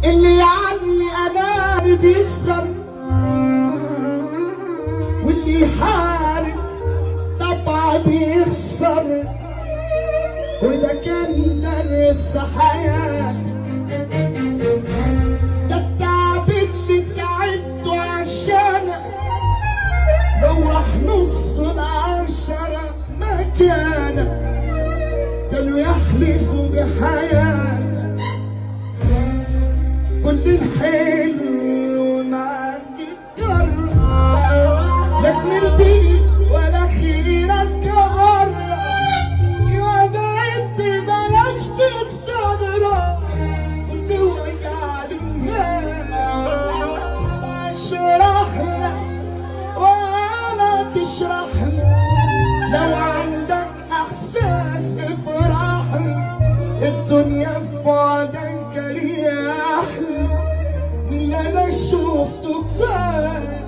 اللي عني أنا بيسخر، واللي يحارب طبعا بيخسر، وده كان درس حياتي. ده التعب اللي تعبته عشانك لو راح نص العشرة مكانك كانوا يحلفوا بحياتك. كل الحلو معاك يتكرر، لا تمل بيه ولا خيرك مرة، يا بعدت بلاش تستغرب كل وجع للناس. اشرح لك ولا تشرح لي، لو عندك احساس افرح لي. الدنيا في بعدك اريح لي من اللي انا شوفته كفايه.